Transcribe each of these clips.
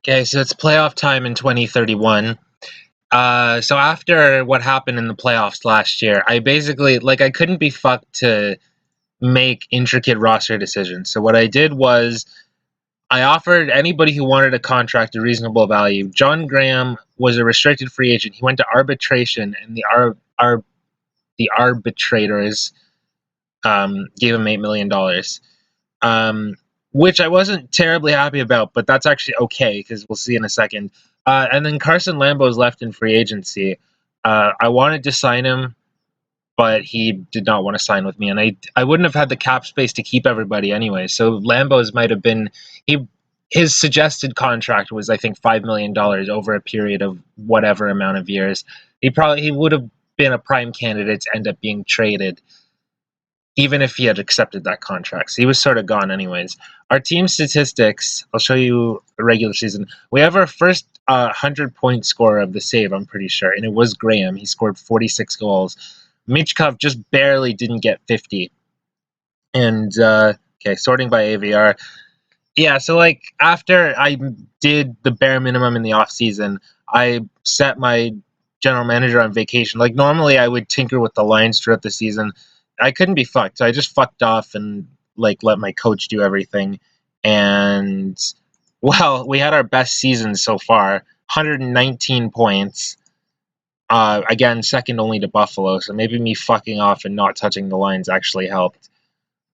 Okay, so it's playoff time in 2031. So after what happened in the playoffs last year, I basically I couldn't be fucked to make intricate roster decisions. So what I did was I offered anybody who wanted a contract a reasonable value. John Graham was a restricted free agent. He went to arbitration, and the arbitrators gave him $8 million, which I wasn't terribly happy about. But that's actually okay because we'll see in a second. And then Carson Lambo's left in free agency. I wanted to sign him, but he did not want to sign with me, and I wouldn't have had the cap space to keep everybody anyway. So Lambo's might have been he his suggested contract was I think $5 million over a period of whatever amount of years. He would have been a prime candidate to end up being traded, even if he had accepted that contract. So he was sort of gone anyways. Our team statistics, I'll show you the regular season. We have our first 100-point scorer of the save, I'm pretty sure, and it was Graham. He scored 46 goals. Michkov just barely didn't get 50. And, okay, sorting by AVR. Yeah, so, after I did the bare minimum in the off season, I set my general manager on vacation. Normally I would tinker with the lines throughout the season. I couldn't be fucked, so I just fucked off and, let my coach do everything. And, well, we had our best season so far. 119 points. Again, second only to Buffalo, so maybe me fucking off and not touching the lines actually helped.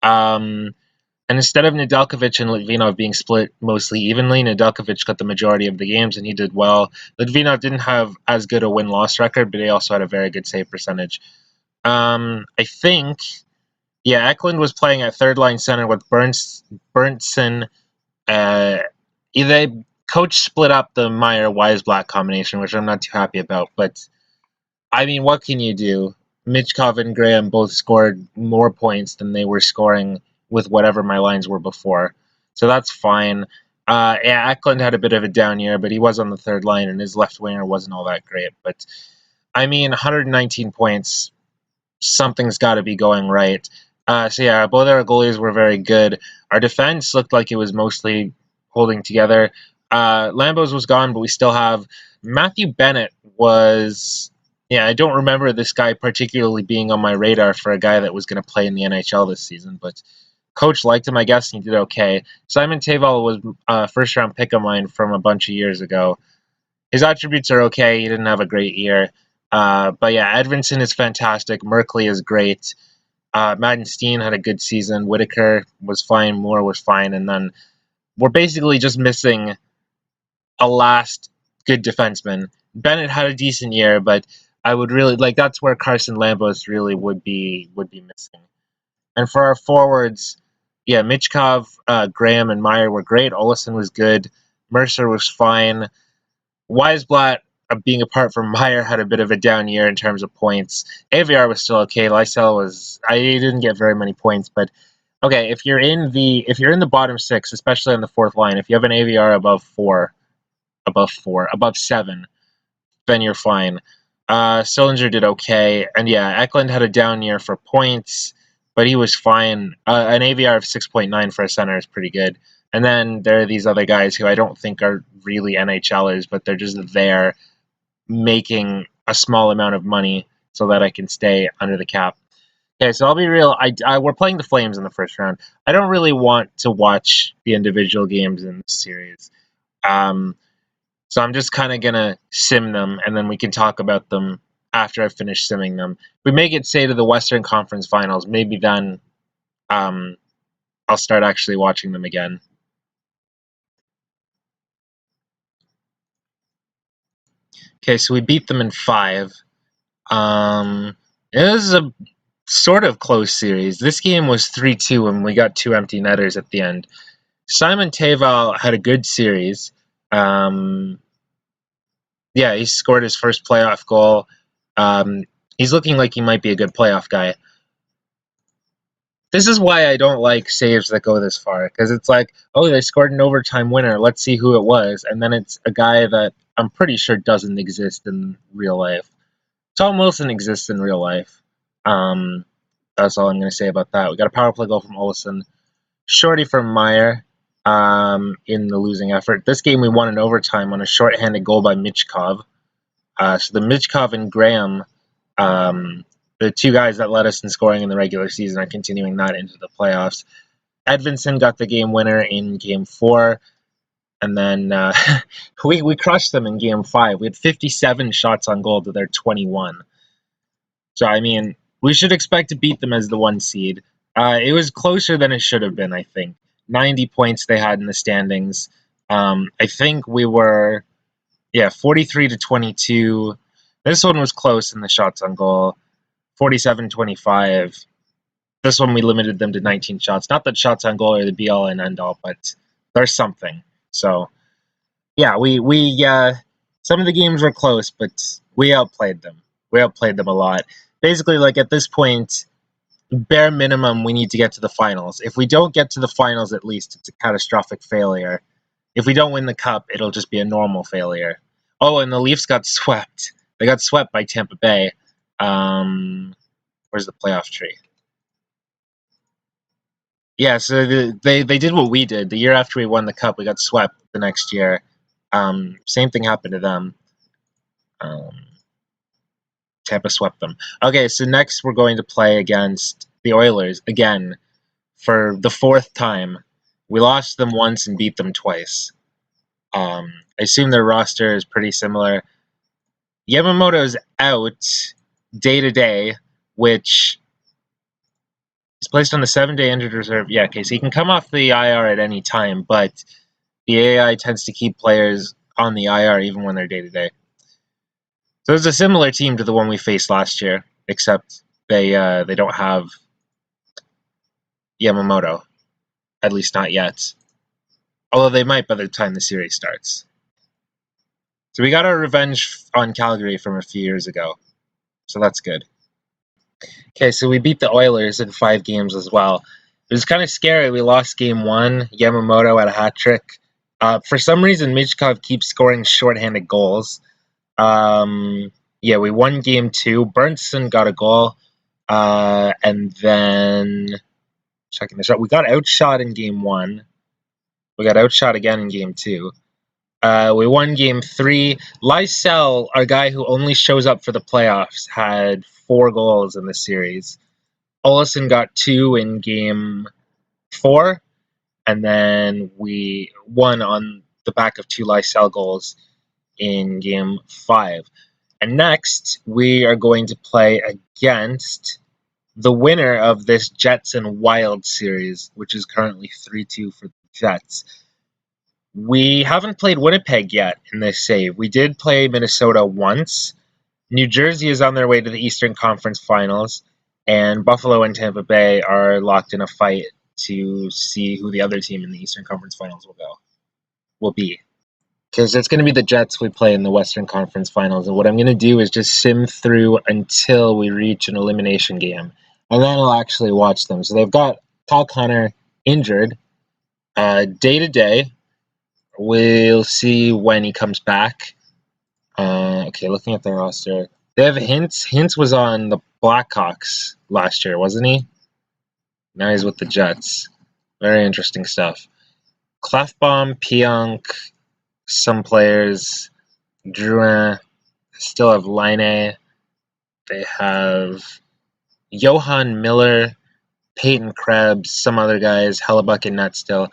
Um, and instead of Nedeljkovic and Litvinov being split mostly evenly, Nedeljkovic got the majority of the games and he did well. Litvinov didn't have as good a win-loss record, but he also had a very good save percentage. I think, yeah, Eklund was playing at third-line center with Berntsen. They coach split up the Meyer-Weisblatt combination, which I'm not too happy about, but I mean, what can you do? Michkov and Graham both scored more points than they were scoring with whatever my lines were before. So that's fine. Yeah, Eklund had a bit of a down year, but he was on the third line, and his left winger wasn't all that great. But, I mean, 119 points, something's got to be going right. So, yeah, both our goalies were very good. Our defense looked like it was mostly holding together. Lambos was gone, but we still have Matthew Bennett was. Yeah, I don't remember this guy particularly being on my radar for a guy that was going to play in the NHL this season, but coach liked him, I guess, and he did okay. Simon Tavel was a first-round pick of mine from a bunch of years ago. His attributes are okay. He didn't have a great year. But yeah, Edvinson is fantastic. Merkley is great. Madden Steen had a good season. Whitaker was fine. Moore was fine. And then we're basically just missing a last good defenseman. Bennett had a decent year, but I would really that's where Carson Lambos really would be missing. And for our forwards, yeah, Michkov, Graham, and Meyer were great. Olesen was good. Mercer was fine. Weisblatt, being apart from Meyer, had a bit of a down year in terms of points. AVR was still okay. Lysell was I didn't get very many points, but okay, if you're in the bottom six, especially on the fourth line, if you have an AVR above 7, then you're fine. Sillinger did okay, and yeah, Eklund had a down year for points, but he was fine. An AVR of 6.9 for a center is pretty good. And then there are these other guys who I don't think are really NHLers, but they're just there making a small amount of money so that I can stay under the cap. Okay, so I'll be real. We're playing the Flames in the first round. I don't really want to watch the individual games in this series. So I'm just kind of going to sim them, and then we can talk about them after I finish simming them. If we make it, say, to the Western Conference Finals, maybe then I'll start actually watching them again. Okay, so we beat them in 5. It was a sort of close series. This game was 3-2, and we got 2 empty netters at the end. Simon Tavel had a good series. Yeah, he scored his first playoff goal. He's looking like he might be a good playoff guy. This is why I don't like saves that go this far, because it's like, oh, they scored an overtime winner. Let's see who it was. And then it's a guy that I'm pretty sure doesn't exist in real life. Tom Wilson exists in real life. That's all I'm going to say about that. We got a power play goal from Olsen. Shorty from Meyer. in the losing effort. This game we won in overtime on a shorthanded goal by Michkov. So the Michkov and Graham, the two guys that led us in scoring in the regular season, are continuing that into the playoffs. Edvinsson got the game winner in Game 4, and then we crushed them in Game 5. We had 57 shots on goal to their 21. So, I mean, we should expect to beat them as the 1 seed. It was closer than it should have been, I think. 90 points they had in the standings. I think we were, 43 to 22. This one was close in the shots on goal. 47-25. This one we limited them to 19 shots. Not that shots on goal are the be-all and end-all, but there's something. So, yeah, we some of the games were close, but we outplayed them. We outplayed them a lot. Basically, like at this point, bare minimum, we need to get to the finals. If we don't get to the finals, at least it's a catastrophic failure. If we don't win the cup, it'll just be a normal failure. Oh, and the Leafs got swept. They got swept by Tampa Bay. Where's the playoff tree? Yeah, so they did what we did. The year after we won the cup, we got swept the next year. Same thing happened to them. Tampa swept them. Okay, so next we're going to play against the Oilers again for the 4th time. We lost them once and beat them twice. I assume their roster is pretty similar. Yamamoto's out day to day, which is placed on the 7-day injured reserve. Yeah, okay, so he can come off the IR at any time, but the AI tends to keep players on the IR even when they're day to day. So it's a similar team to the one we faced last year, except they don't have Yamamoto, at least not yet. Although they might by the time the series starts. So we got our revenge on Calgary from a few years ago, so that's good. Okay, so we beat the Oilers in 5 games as well. It was kind of scary. We lost Game 1. Yamamoto had a hat trick. For some reason, Michkov keeps scoring shorthanded goals. We won Game 2. Burnson got a goal. And then, checking this out, we got outshot in Game 1. We got outshot again in Game 2. We won Game 3. Lysell, our guy who only shows up for the playoffs, had 4 goals in the series. Olsen got 2 in Game 4. And then we won on the back of 2 Lysell goals in Game 5. And next, we are going to play against the winner of this Jets and Wild series, which is currently 3-2 for the Jets. We haven't played Winnipeg yet in this save. We did play Minnesota once. New Jersey is on their way to the Eastern Conference Finals, and Buffalo and Tampa Bay are locked in a fight to see who the other team in the Eastern Conference Finals will be. Because it's going to be the Jets we play in the Western Conference Finals, and what I'm going to do is just sim through until we reach an elimination game, and then I'll actually watch them. So they've got Kyle Connor injured day to day. We'll see when he comes back. Okay, looking at their roster, they have Hintz. Hintz was on the Blackhawks last year, wasn't he? Now he's with the Jets. Very interesting stuff. Clefbaum, Pionk, some players, Drouin, still have Laine. They have Johan Miller, Peyton Krebs, some other guys, Hellebuck and net still.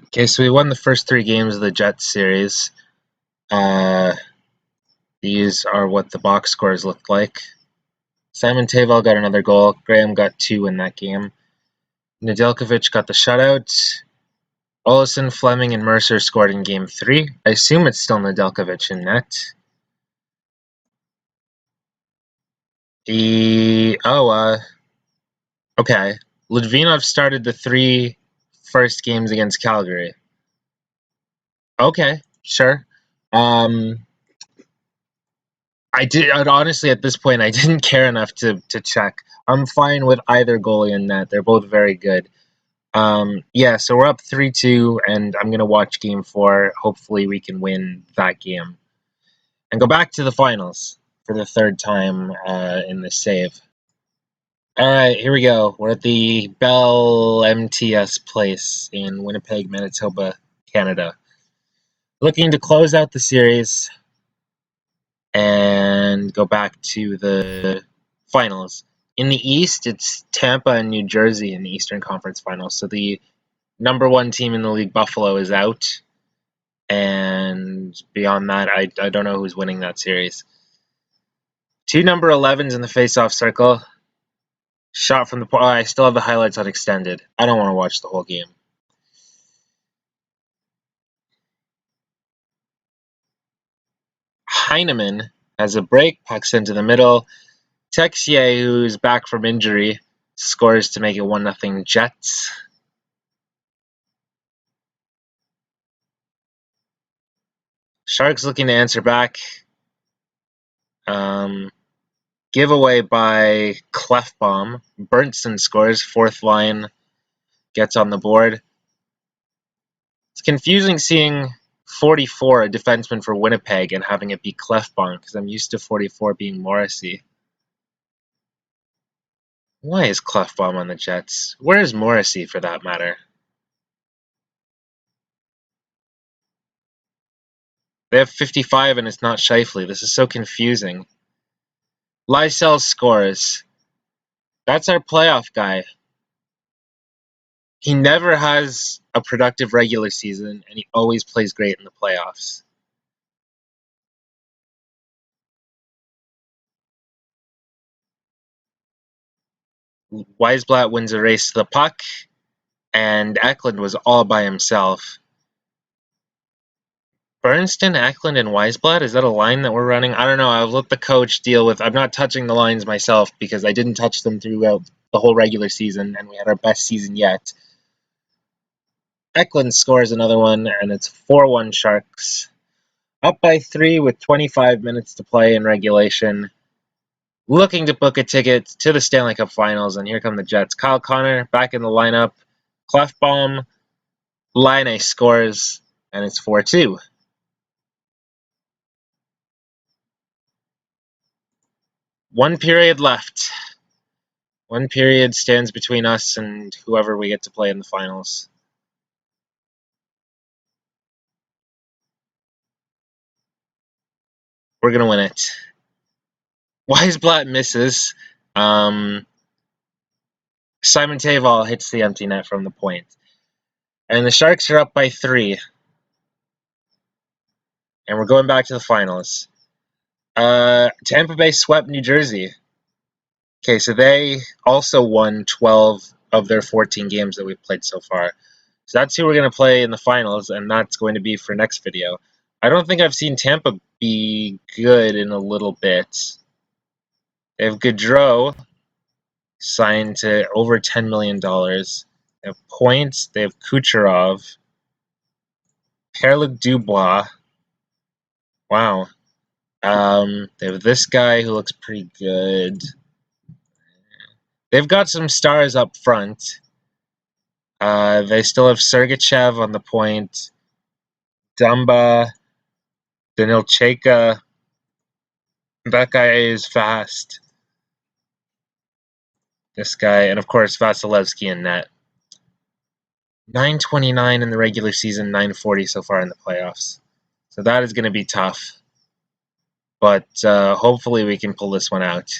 Okay, so we won the first 3 games of the Jets series. These are what the box scores looked like. Simon Tavel got another goal. Graham got 2 in that game. Nedeljkovic got the shutout. Olsen, Fleming, and Mercer scored in Game 3. I assume it's still Nedeljkovic in net. Okay. Litvinov started the 3 first games against Calgary. Okay, sure. Honestly, at this point, I didn't care enough to check. I'm fine with either goalie in net. They're both very good. So we're up 3-2, and I'm going to watch Game 4. Hopefully we can win that game and go back to the finals for the 3rd time in this save. All right, here we go. We're at the Bell MTS place in Winnipeg, Manitoba, Canada. Looking to close out the series and go back to the finals. In the East, it's Tampa and New Jersey in the Eastern Conference Finals. So the number one team in the league, Buffalo, is out. And beyond that, I don't know who's winning that series. Two number 11s in the face-off circle. Shot from the point. I still have the highlights on extended. I don't want to watch the whole game. Heineman has a break, pucks into the middle. Texier, who's back from injury, scores to make it 1-0 Jets. Sharks looking to answer back. Giveaway by Clefbaum. Berntsen scores. Fourth line gets on the board. It's confusing seeing 44, a defenseman for Winnipeg, and having it be Clefbaum, because I'm used to 44 being Morrissey. Why is Clefbaum on the Jets? Where is Morrissey, for that matter? They have 55 and it's not Scheifele. This is so confusing. Lysell scores. That's our playoff guy. He never has a productive regular season, and he always plays great in the playoffs. Weisblatt wins a race to the puck, and Eklund was all by himself. Bernston, Eklund, and Weisblatt? Is that a line that we're running? I don't know. I'll let the coach deal with. I'm not touching the lines myself because I didn't touch them throughout the whole regular season, and we had our best season yet. Eklund scores another one, and it's 4-1 Sharks. Up by 3 with 25 minutes to play in regulation. Looking to book a ticket to the Stanley Cup Finals, and here come the Jets. Kyle Connor back in the lineup. Clefbaum, Laine scores, and it's 4-2. One period left. One period stands between us and whoever we get to play in the finals. We're going to win it. Weisblatt misses. Simon Taval hits the empty net from the point. And the Sharks are up by 3. And we're going back to the finals. Tampa Bay swept New Jersey. Okay, so they also won 12 of their 14 games that we've played so far. So that's who we're going to play in the finals, and that's going to be for next video. I don't think I've seen Tampa be good in a little bit. They have Gaudreau signed to over $10 million. They have Points. They have Kucherov. Pierre-Luc Dubois. Wow. They have this guy who looks pretty good. They've got some stars up front. They still have Sergachev on the point. Dumba. Danilcheka. That guy is fast. This guy, and of course Vasilevsky in net. 929 in the regular season, 940 so far in the playoffs. So that is going to be tough. But hopefully we can pull this one out.